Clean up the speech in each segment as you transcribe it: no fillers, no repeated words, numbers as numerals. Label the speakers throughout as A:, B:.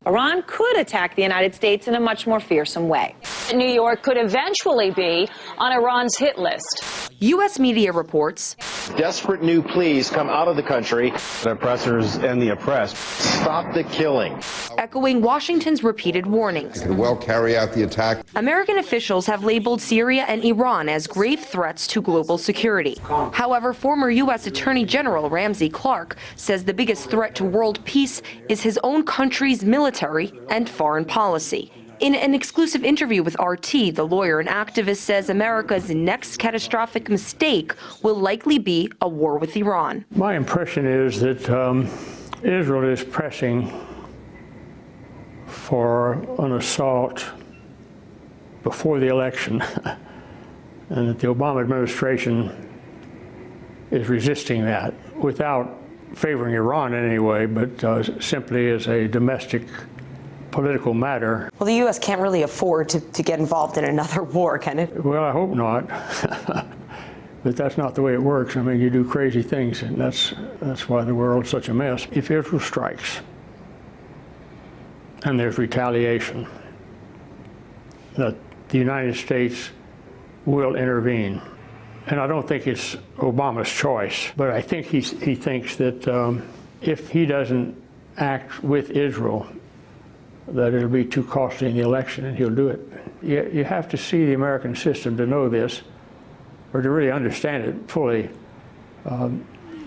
A: Iran could attack the United States in a much more fearsome way.
B: New York could eventually be on Iran's hit list.
C: U.S. media reports
D: desperate new pleas come out of the country. The oppressors and the oppressed. Stop the killing.
C: Echoing Washington's repeated warnings.
E: Can well carry out the attack.
C: American officials have labeled Syria and Iran as grave threats to global security. However, former U.S. Attorney General Ramsey Clarke says the biggest threat to world peace is his own country's military and foreign policy. In an exclusive interview with RT, the lawyer and activist says America's next catastrophic mistake will likely be a war with Iran.
F: My impression is that Israel is pressing for an assault before the election, and that the Obama administration is resisting that without favoring Iran in any way, but simply as a domestic political matter.
G: Well, the U.S. can't really afford to get involved in another war, can it?
F: Well, I hope not. But that's not the way it works. I mean, you do crazy things, and that's why the world's such a mess. If Israel strikes, and there's retaliation, that the United States will intervene. And I don't think it's Obama's choice, but I think he thinks that if he doesn't act with Israel, that it'll be too costly in the election, and he'll do it. You have to see the American system to know this, or to really understand it fully.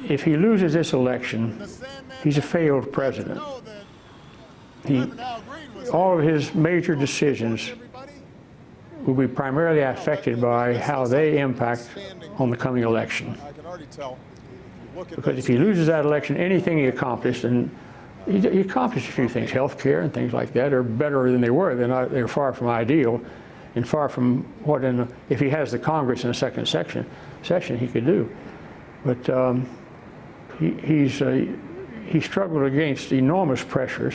F: If he loses this election, he's a failed president. All of his major decisions will be primarily affected by how they impact on the coming election. Because if he loses that election, anything he accomplished, and he accomplished a few things, health care and things like that, are better than they were. They're far from ideal, and far from what, if he has the Congress in a second session, he could do. But he struggled against enormous pressures.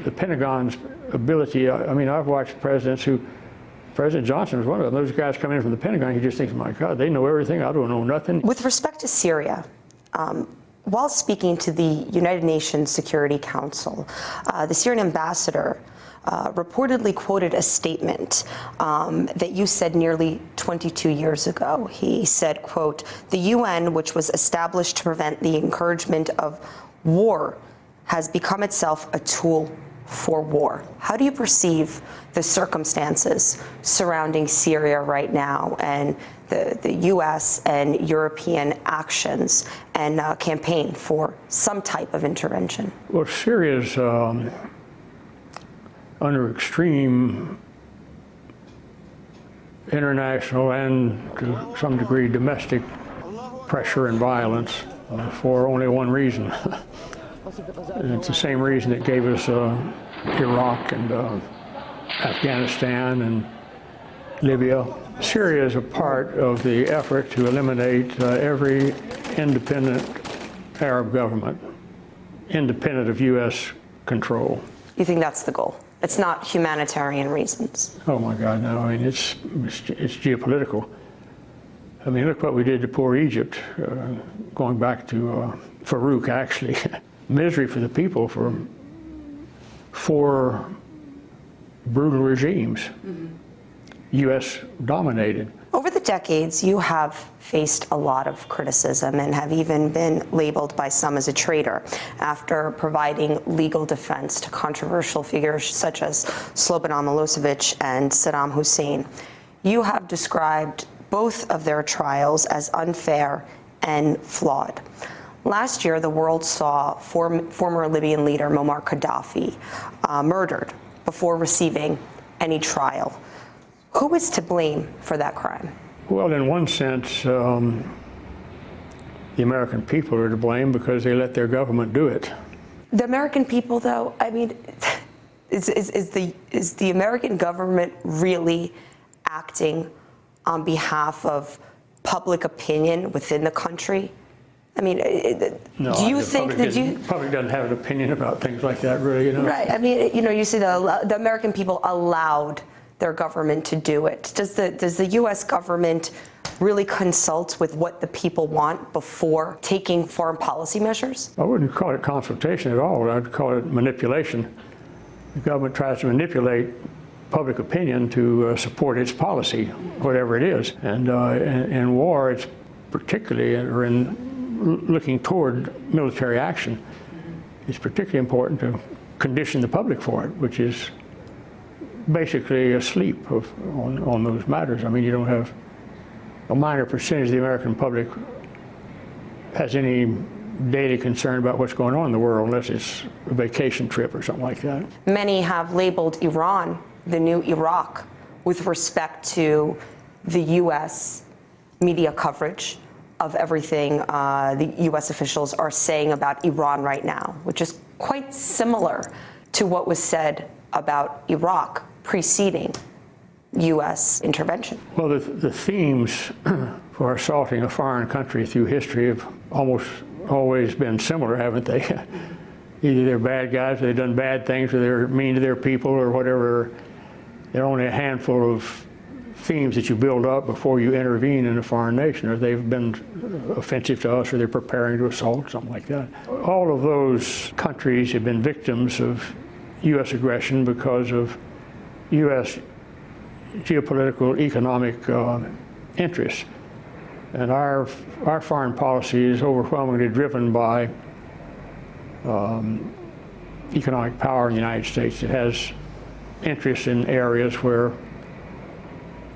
F: The Pentagon's ability, I mean, I've watched presidents who, President Johnson was one of them. Those guys come in from the Pentagon, he just thinks, my God, they know everything, I don't know nothing.
G: With respect to Syria, while speaking to the United Nations Security Council, the Syrian ambassador reportedly quoted a statement that you said nearly 22 years ago. He said, quote, "The UN, which was established to prevent the encouragement of war, has become itself a tool for war." How do you perceive the circumstances surrounding Syria right now, and the U.S. and European actions and campaign for some type of intervention?
F: Well, Syria's under extreme international and, to some degree, domestic pressure and violence for only one reason. And it's the same reason that gave us Iraq and Afghanistan and Libya. Syria is a part of the effort to eliminate every independent Arab government, independent of U.S. control.
G: You think that's the goal? It's not humanitarian reasons?
F: Oh my God, no. I mean, it's geopolitical. I mean, look what we did to poor Egypt, going back to Farouk, actually. Misery for the people for 4 brutal regimes, U.S. dominated.
G: Over the decades, you have faced a lot of criticism and have even been labeled by some as a traitor after providing legal defense to controversial figures such as Slobodan Milosevic and Saddam Hussein. You have described both of their trials as unfair and flawed. Last year, the world saw former Libyan leader Muammar Gaddafi murdered before receiving any trial. Who is to blame for that crime?
F: Well, in one sense, the American people are to blame because they let their government do it.
G: The American people, though, I mean, is the American government really acting on behalf of public opinion within the country? I mean,
F: no,
G: do you think that
F: the public doesn't have an opinion about things like that, really, you know?
G: Right. I mean, you know, you see the American people allowed their government to do it. Does the U.S. government really consult with what the people want before taking foreign policy measures?
F: I wouldn't call it consultation at all. I'd call it manipulation. The government tries to manipulate public opinion to support its policy, whatever it is. And in war, it's particularly, or in looking toward military action, it's particularly important to condition the public for it, which is basically asleep on those matters. I mean, you don't have a minor percentage of the American public has any daily concern about what's going on in the world unless it's a vacation trip or something like that.
G: Many have labeled Iran the new Iraq with respect to the U.S. media coverage of everything the U.S. officials are saying about Iran right now, which is quite similar to what was said about Iraq preceding U.S. intervention.
F: Well, the themes for assaulting a foreign country through history have almost always been similar, haven't they? Either they're bad guys, or they've done bad things, or they're mean to their people, or whatever. There are only a handful of themes that you build up before you intervene in a foreign nation, or they've been offensive to us, or they're preparing to assault, something like that. All of those countries have been victims of U.S. aggression because of U.S. geopolitical, economic interests. And our foreign policy is overwhelmingly driven by economic power in the United States. It has interests in areas where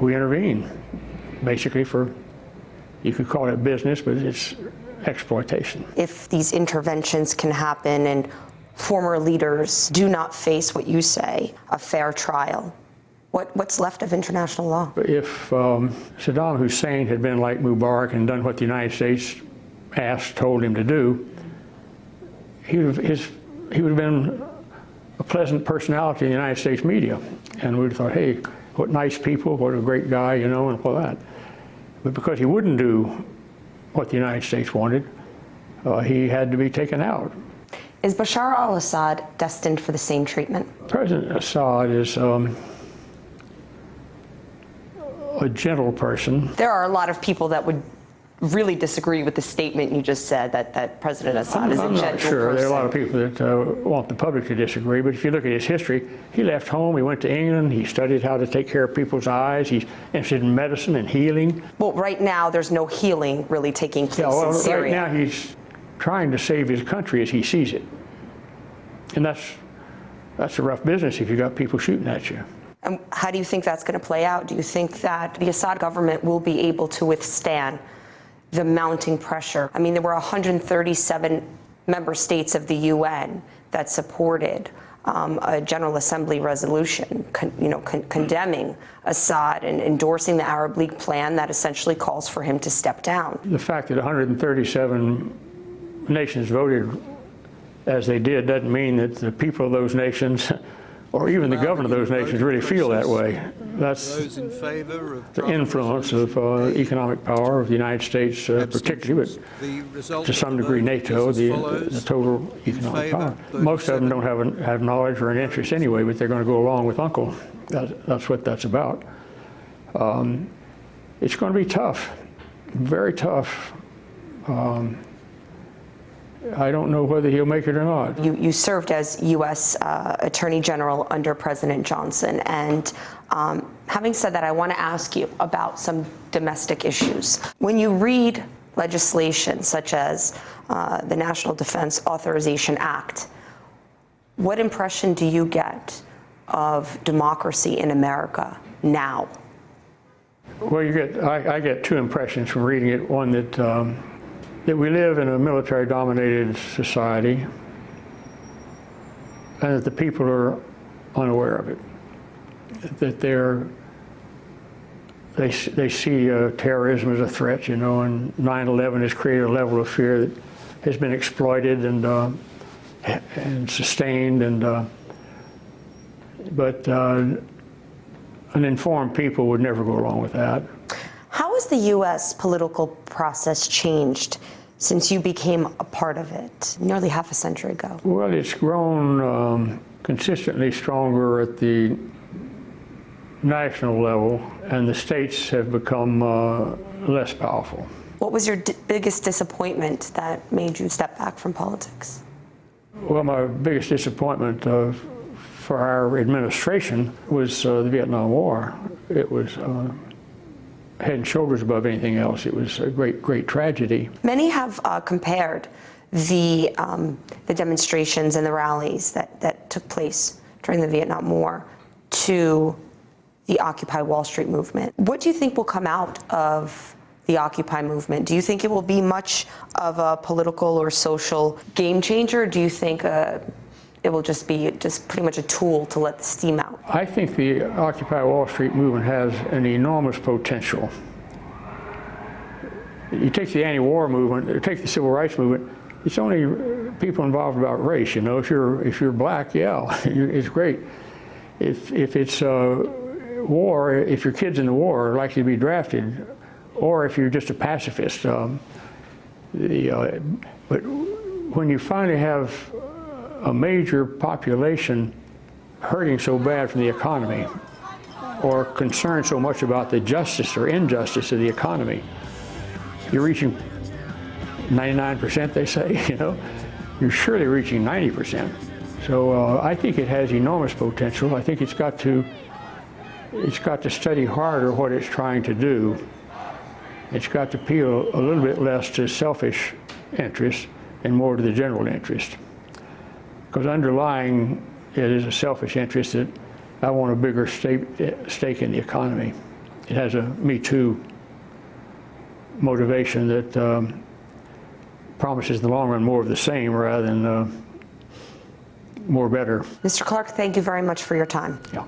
F: we intervene, basically for, you could call it business, but it's exploitation.
G: If these interventions can happen and former leaders do not face what you say, a fair trial, what's left of international law?
F: If Saddam Hussein had been like Mubarak and done what the United States told him to do, he would have been a pleasant personality in the United States media. And we'd have thought, hey, what nice people, what a great guy, you know, and all that. But because he wouldn't do what the United States wanted, he had to be taken out.
G: Is Bashar al-Assad destined for the same treatment? President
F: Assad is a gentle person.
G: There are a lot of people that would really disagree with the statement you just said, that President Assad is a gentle person.
F: I'm not sure. There are a lot of people that want the public to disagree, but if you look at his history, he left home, he went to England, he studied how to take care of people's eyes, he's interested in medicine and healing.
G: Well, right now there's no healing really taking place in Syria.
F: Right now he's trying to save his country as he sees it. And that's a rough business if you got people shooting at you.
G: And how do you think that's going to play out? Do you think that the Assad government will be able to withstand the mounting pressure? I mean, there were 137 member states of the UN that supported a General Assembly resolution, condemning Assad and endorsing the Arab League plan that essentially calls for him to step down.
F: The fact that 137 nations voted as they did doesn't mean that the people of those nations or even the government of those nations really feel that way. That's the influence of economic power of the United States, particularly, but to some degree NATO, the total economic power. Most of them don't have knowledge or an interest anyway, but they're going to go along with Uncle. That's what that's about. It's going to be tough, very tough. I don't know whether he'll make it or not.
G: You served as U.S. Attorney General under President Johnson, and having said that, I want to ask you about some domestic issues. When you read legislation such as the National Defense Authorization Act, what impression do you get of democracy in America now?
F: Well, I get two impressions from reading it. One, that we live in a military-dominated society, and that the people are unaware of it. That they see terrorism as a threat, you know, and 9/11 has created a level of fear that has been exploited and sustained, but an informed people would never go along with that.
G: How has the U.S. political process changed since you became a part of it nearly half a century ago?
F: Well, it's grown consistently stronger at the national level, and the states have become less powerful.
G: What was your biggest disappointment that made you step back from politics?
F: Well, my biggest disappointment for our administration was the Vietnam War. It was head and shoulders above anything else. It was a great tragedy.
G: Many have compared the demonstrations and the rallies that took place during the Vietnam War to the Occupy Wall Street movement. What do you think will come out of the Occupy movement? Do you think it will be much of a political or social game changer? Or do you think it will just be pretty much a tool to let the steam out?
F: I think the Occupy Wall Street movement has an enormous potential. You take the anti-war movement, or take the civil rights movement, it's only people involved about race. You know, if you're black, yeah, it's great. If it's war, if your kids in the war are likely to be drafted, or if you're just a pacifist. But when you finally have a major population hurting so bad from the economy, or concerned so much about the justice or injustice of the economy, you're reaching 99%, they say, you know, you're surely reaching 90%. So I think it has enormous potential. I think it's got to study harder what it's trying to do. It's got to appeal a little bit less to selfish interests and more to the general interest. Because underlying it is a selfish interest that I want a bigger stake in the economy. It has a Me Too motivation that promises in the long run more of the same rather than more better.
G: Mr. Clarke, thank you very much for your time.
F: Yeah.